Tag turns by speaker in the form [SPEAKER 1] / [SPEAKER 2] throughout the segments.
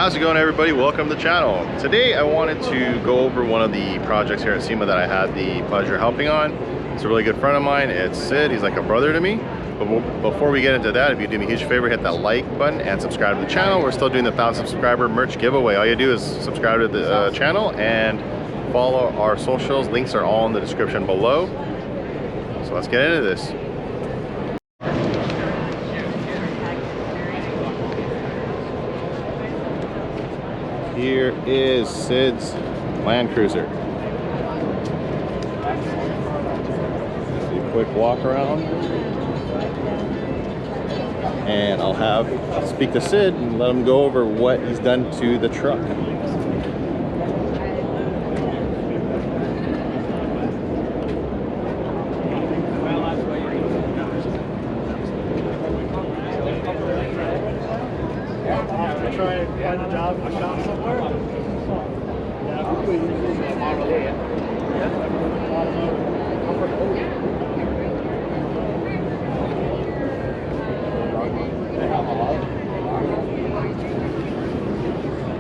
[SPEAKER 1] How's it going, everybody? Welcome to the channel. Today I wanted to go over one of the projects here at SEMA that I had the pleasure of helping on. It's a really good friend of mine. It's Sid. He's like a brother to me. But before we get into that, if you do me a huge favor, hit that like button and subscribe to the channel. We're still doing the 1,000 subscriber merch giveaway. All you do is subscribe to the channel and follow our socials. Links are all in the description below. So let's get into this. Here is Sid's Landcruiser. A quick walk around, and I'll speak to Sid and let him go over what he's done to the truck.
[SPEAKER 2] Try and find a job somewhere.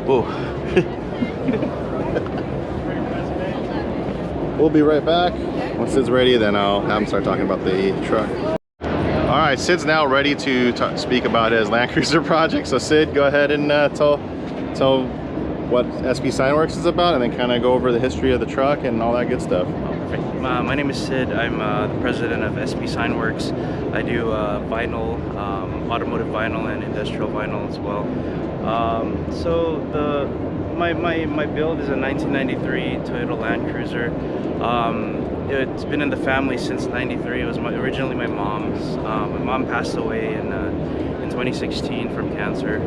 [SPEAKER 1] Whoa. We'll be right back. Once Sid's ready, then I'll have him start talking about the truck. All right, Sid's now ready to speak about his Landcruiser project. So Sid, go ahead and tell what SP Signworks is about, and then kind of go over the history of the truck and all that good stuff.
[SPEAKER 3] Perfect. My name is Sid. I'm the president of SP Signworks. I do vinyl, automotive vinyl, and industrial vinyl as well. My build is a 1993 Toyota Landcruiser. It's been in the family since '93. It was originally my mom's. My mom passed away in 2016 from cancer,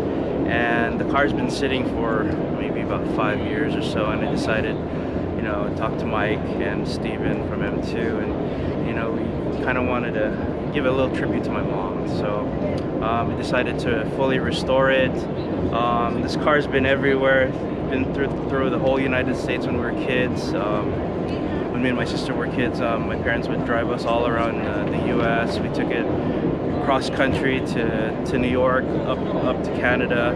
[SPEAKER 3] and the car's been sitting for maybe about 5 years or so. And I decided, talk to Mike and Steven from M2, and we kind of wanted to give a little tribute to my mom. So we decided to fully restore it. This car's been everywhere. Been through the whole United States when we were kids. When me and my sister were kids, my parents would drive us all around the U.S. We took it cross country to New York, up to Canada,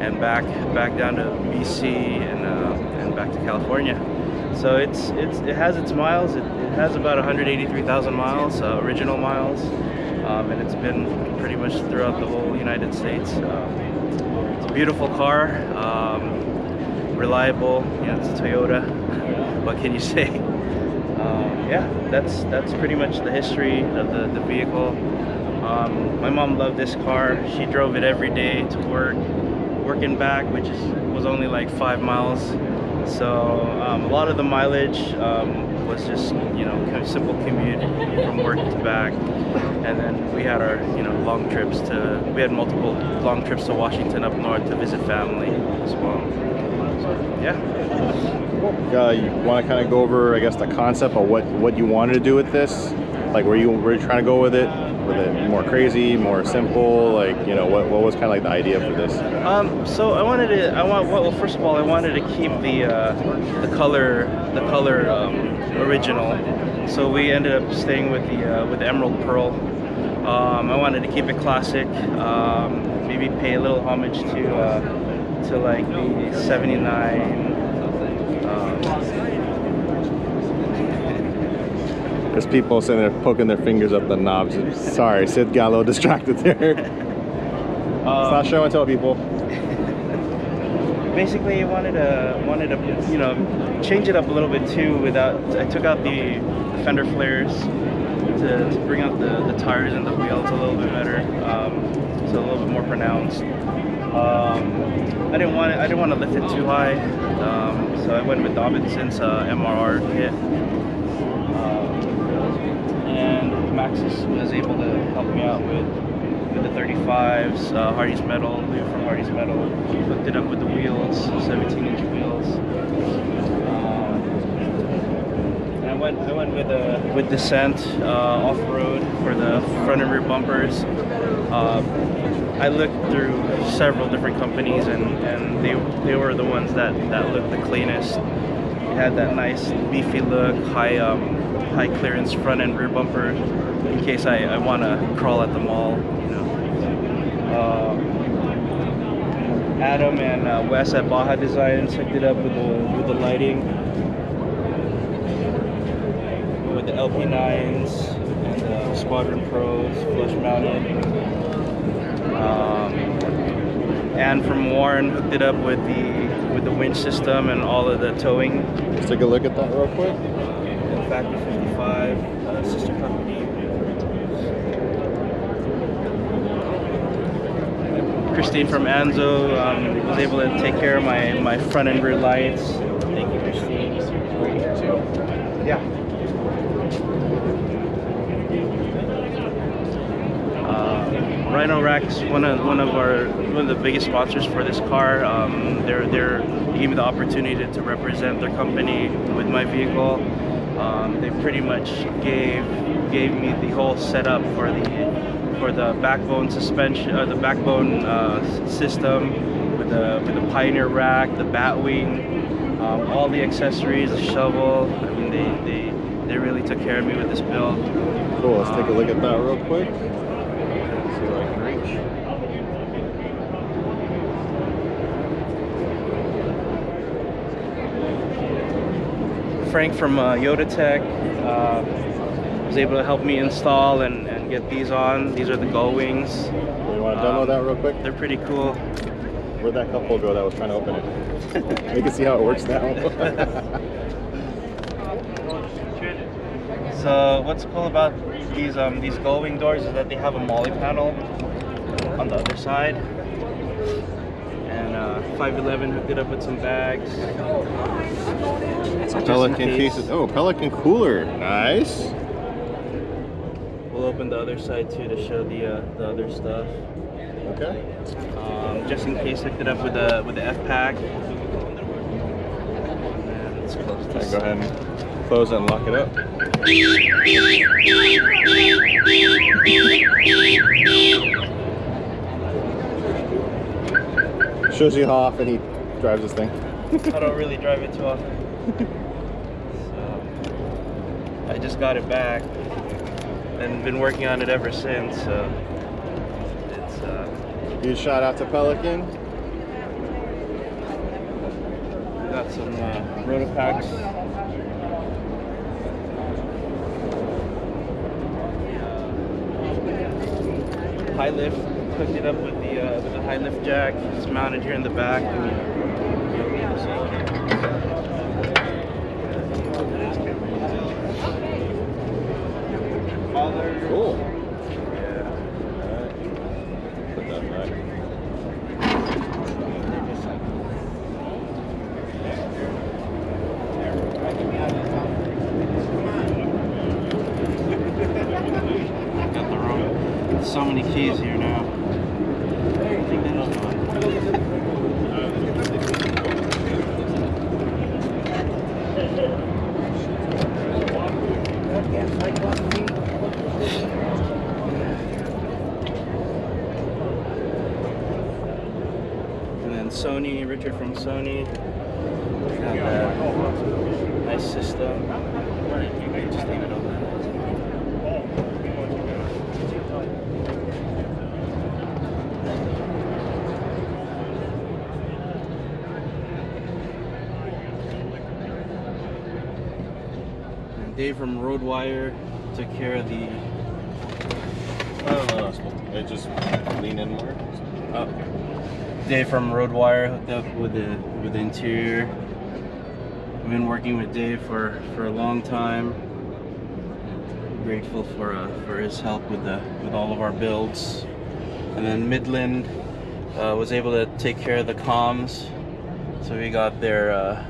[SPEAKER 3] and back down to BC and back to California. So it has its miles. It has about 183,000 miles, original miles, and it's been pretty much throughout the whole United States. It's a beautiful car, reliable. It's a Toyota. What can you say? Yeah, that's pretty much the history of the vehicle. My mom loved this car. She drove it every day to work and back, which was only like 5 miles. So a lot of the mileage was just kind of simple commute from work to back, and then we had our long trips we had multiple long trips to Washington up north to visit family as well. So, yeah.
[SPEAKER 1] You want to kind of go over, I guess, the concept of what you wanted to do with this? Like, were you trying to go with it more crazy, more simple? Like, what was kind of like the idea for this?
[SPEAKER 3] So well, first of all, I wanted to keep the color original. So we ended up staying with the Emerald Pearl. I wanted to keep it classic. Maybe pay a little homage to like the '79.
[SPEAKER 1] There's people sitting there poking their fingers up the knobs. Sorry, Sid got a little distracted there. It's not show and tell, people.
[SPEAKER 3] Basically, I wanted to change it up a little bit too. I took out the fender flares to bring out the tires and the wheels a little bit better, so a little bit more pronounced. I didn't want to lift it too high, so I went with Davidson's MRR kit. And Maxis was able to help me out with the 35s, Hardy's Metal, from Hardy's Metal. Hooked it up with the wheels, 17-inch wheels. And I went with Descent off-road for the front and rear bumpers. I looked through several different companies, and they were the ones that looked the cleanest. It had that nice beefy look, high clearance front and rear bumper in case I want to crawl at the mall, Adam and Wes at Baja Designs hooked it up with the lighting, with the LP9s and the Squadron Pros flush mounted. And from Warren hooked it up with the winch system and all of the towing.
[SPEAKER 1] Let's take a look at that real quick.
[SPEAKER 3] Factory 55, sister company. Christine from Anzo was able to take care of my front and rear lights. Thank you, Christine. Yeah. Rhinorack's one of the biggest sponsors for this car. They gave me the opportunity to represent their company with my vehicle. They pretty much gave me the whole setup for the backbone suspension, the backbone system with the Pioneer rack, the bat wing, all the accessories, the shovel. I mean, they really took care of me with this build.
[SPEAKER 1] Cool. Let's take a look at that real quick. See what I can reach.
[SPEAKER 3] Frank from Yoda Tech was able to help me install and get these on. These are the gull wings.
[SPEAKER 1] You want to demo that real quick?
[SPEAKER 3] They're pretty cool.
[SPEAKER 1] Where'd that couple go that was trying to open it? You can see how it works now.
[SPEAKER 3] So what's cool about these gull wing doors is that they have a molly panel on the other side. And 511 hooked it up with some bags.
[SPEAKER 1] Pelican cases. Oh, Pelican cooler. Nice.
[SPEAKER 3] We'll open the other side too to show the other stuff.
[SPEAKER 1] Okay.
[SPEAKER 3] Just in case, hooked it up with the F-Pack. Let's close
[SPEAKER 1] Okay,
[SPEAKER 3] this.
[SPEAKER 1] go ahead and close and lock it up. Shows you how often he drives this thing.
[SPEAKER 3] I don't really drive it too often. So, I just got it back and been working on it ever since. So it's
[SPEAKER 1] Huge shout out to Pelican.
[SPEAKER 3] we got some rotopacks. High lift, hooked it up with the high lift jack. It's mounted here in the back.
[SPEAKER 1] Cool.
[SPEAKER 3] Yeah.
[SPEAKER 1] Alright. Put that back.
[SPEAKER 3] Got the wrong. So many keys here now. I think that is one. And then Sony, Richard from Sony. Got that nice system. Just leave it open. And Dave from Roadwire took care of the.
[SPEAKER 1] Oh, no, it just lean in more.
[SPEAKER 3] Oh. Dave from Roadwire hooked up with the interior. I've been working with Dave for a long time. Grateful for his help with all of our builds. And then Midland was able to take care of the comms. So we got their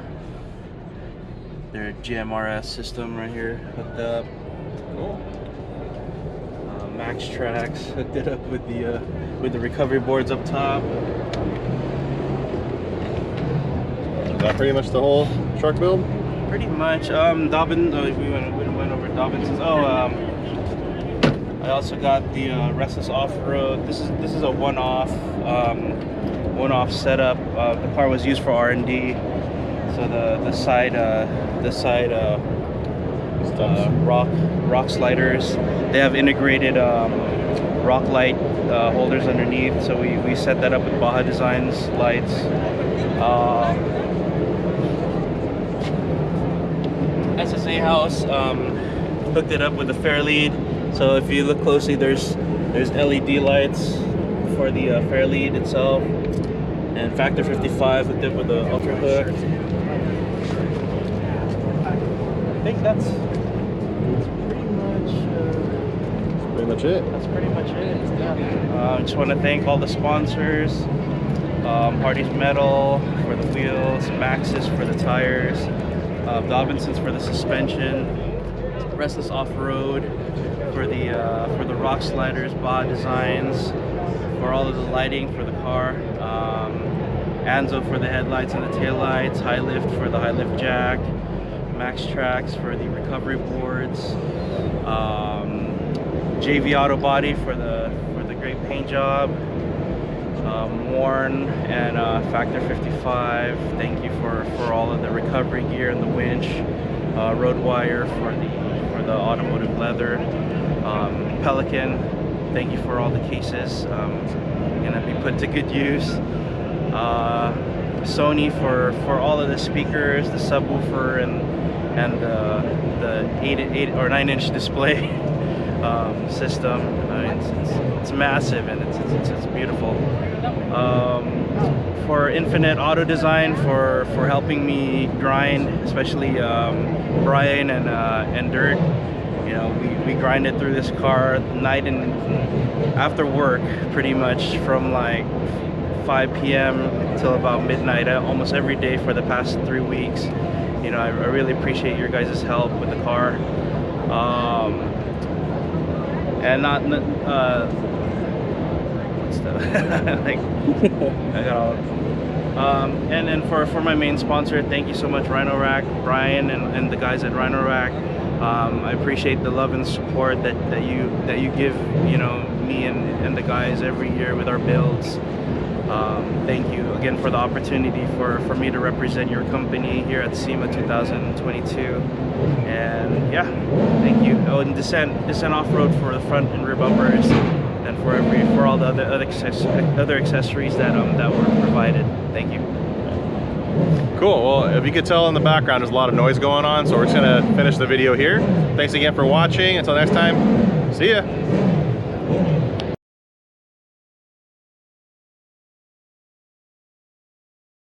[SPEAKER 3] GMRS system right here hooked up.
[SPEAKER 1] Cool.
[SPEAKER 3] Max Tracks hooked it up with the recovery boards up top.
[SPEAKER 1] Is that pretty much the whole truck build?
[SPEAKER 3] Pretty much. Dobbin. We went over Dobbins's. I also got the Restless Off-Road. This is a one-off setup. The car was used for R&D. So the side rock sliders. They have integrated rock light holders underneath. So we set that up with Baja Designs lights. SSA house, hooked it up with a fair lead. So if you look closely, there's LED lights for the fair lead itself, and factor 55 hooked it with the ultra hook. I think that's
[SPEAKER 1] Pretty much it.
[SPEAKER 3] That's pretty much it. Yeah. I just want to thank all the sponsors. Hardy's Metal for the wheels, Maxxis for the tires, Dobinson's for the suspension, Restless Off-Road for the rock sliders, Baja Designs for all of the lighting for the car, Anzo for the headlights and the taillights, High Lift for the high lift jack, Max Tracks for the recovery boards, JV Auto Body for the great paint job, Warn and Factor 55. Thank you for all of the recovery gear and the winch, Roadwire for the automotive leather, Pelican. Thank you for all the cases. Gonna be put to good use. Sony for all of the speakers, the subwoofer, and the 8 or 9-inch display system. It's massive and it's beautiful. For Infinite Auto Design for helping me grind, especially Brian and Dirt. You know, we grinded through this car night and after work, pretty much from like 5 p.m. till about midnight, almost every day for the past 3 weeks. You know, I really appreciate your guys' help with the car. And not what's the like I got all. And then for my main sponsor, thank you so much, Rhinorack, Brian, and the guys at Rhinorack. I appreciate the love and support that you give, you know, me and the guys every year with our builds. Thank you again for the opportunity for me to represent your company here at SEMA 2022. And yeah, thank you. Oh, and Descent Off-Road for the front and rear bumpers, and for all the other accessories that were provided. Thank you.
[SPEAKER 1] Cool. Well, if you could tell in the background, there's a lot of noise going on, so we're just gonna finish the video here. Thanks again for watching. Until next time, see ya.